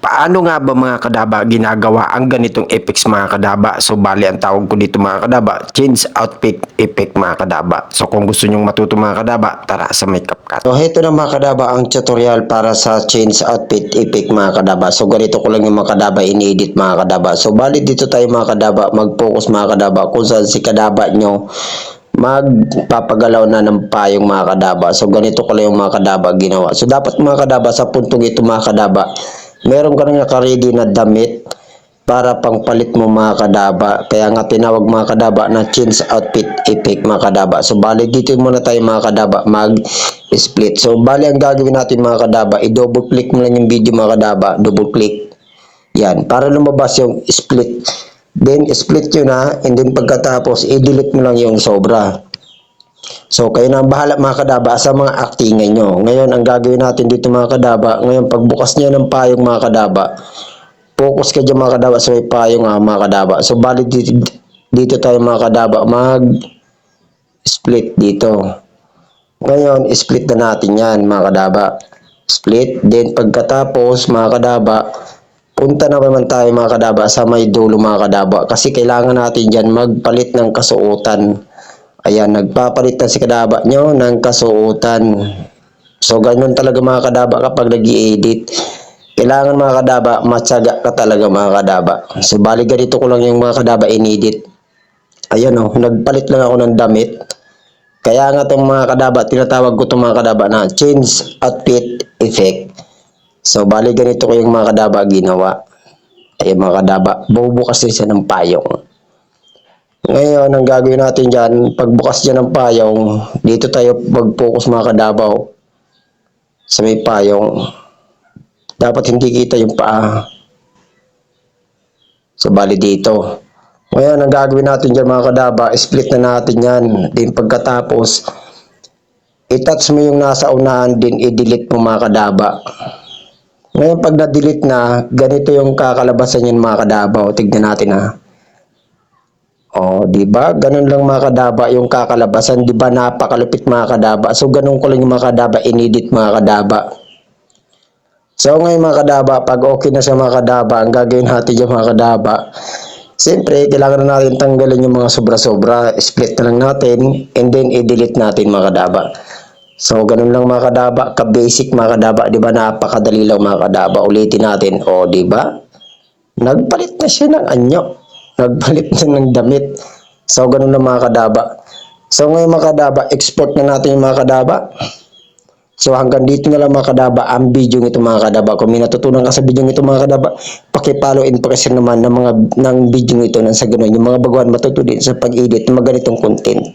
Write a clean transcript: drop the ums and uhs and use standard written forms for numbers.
Paano nga ba mga kadaba ginagawa ang ganitong effects mga kadaba? So bali ang tawag ko dito mga kadaba, change outfit effect mga kadaba. So kung gusto nyong matuto mga kadaba, tara sa may CapCut. So heto na mga kadaba ang tutorial para sa change outfit effect mga kadaba. So ganito ko lang yung mga kadaba in-edit mga kadaba. So bali dito tayo mga kadaba, mag-focus mga kadaba kung saan si kadaba nyo magpapagalaw na ng payong mga kadaba. So ganito ko lang yung mga kadaba ginawa. So dapat mga kadaba sa puntong ito mga kadaba, meron ka nang naka-ready na damit para pangpalit mo mga kadaba. Kaya nga tinawag mga kadaba na change outfit effect mga kadaba. So bali dito muna tayo mga kadaba mag-split. So bali ang gagawin natin mga kadaba, i-double click mo lang yung video mga kadaba, double click. Yan, para lumabas yung split. Then split yun na, and then pagkatapos i-delete mo lang yung sobra. So, kayo na ang bahala mga kadaba sa mga actingan nyo. Ngayon, ang gagawin natin dito mga kadaba, ngayon pagbukas nyo ng payong mga kadaba, focus ka dyan mga kadaba sa may payong mga kadaba. So, bali dito tayo mga kadaba, mag-split dito. Ngayon, split na natin yan mga kadaba. Split, then pagkatapos mga kadaba, punta na naman tayo mga kadaba sa may dulo mga kadaba. Kasi kailangan natin dyan magpalit ng kasuotan. Ayan, nagpapalit na si kadaba nyo ng kasuotan. So, ganun talaga mga kadaba kapag nag-i-edit. Kailangan mga kadaba, matyaga ka talaga mga kadaba. So, bali ganito ko lang yung mga kadaba in-edit. Ayan o, nagpalit lang ako ng damit. Kaya nga itong mga kadaba, tinatawag ko itong mga kadaba na change outfit effect. So, bali ganito ko yung mga kadaba ginawa. Ayan mga kadaba, bubukas din siya ng payong. Ngayon, ang gagawin natin dyan, pagbukas dyan ng payong, dito tayo mag-focus mga kadabaw sa may payong. Dapat hindi kita yung paa. So, bali dito. Ngayon, ang gagawin natin dyan mga kadaba, split na natin yan. Then pagkatapos, i-touch mo yung nasa unahan, din i-delete mo mga kadaba. Ngayon, pag na-delete na, ganito yung kakalabasan yan mga kadabaw. Tignan natin ha. Oh, 'di ba? Ganun lang mga kadaba yung kakalabasan, 'di ba? Napakalupit mga kadaba. So ganun ko lang yung mga kadaba inedit mga kadaba. So ngayon mga kadaba, pag okay na sa mga kadaba, ang gagawin natin yung mga kadaba. Siyempre, kailangan na natin tanggalin yung mga sobra-sobra. Split na lang natin and then i-delete natin mga kadaba. So ganun lang mga kadaba, ka-basic mga kadaba, 'di ba? Napakadali lang mga kadaba. Ulitin natin. Oh, 'di ba? Nagpalit na siya ng anyo. Nagpalit na ng damit. So, ganun na mga kadaba. So, ngayon mga kadaba, export na natin yung mga kadaba. So, hanggang dito na lang mga kadaba ang video nito mga kadaba. Kung may natutunan ka sa video nito mga kadaba, paki-follow and paki-share naman ng video nito nang sa ganun. Yung mga baguhan matutunan sa pag-edit ng mga ganitong content.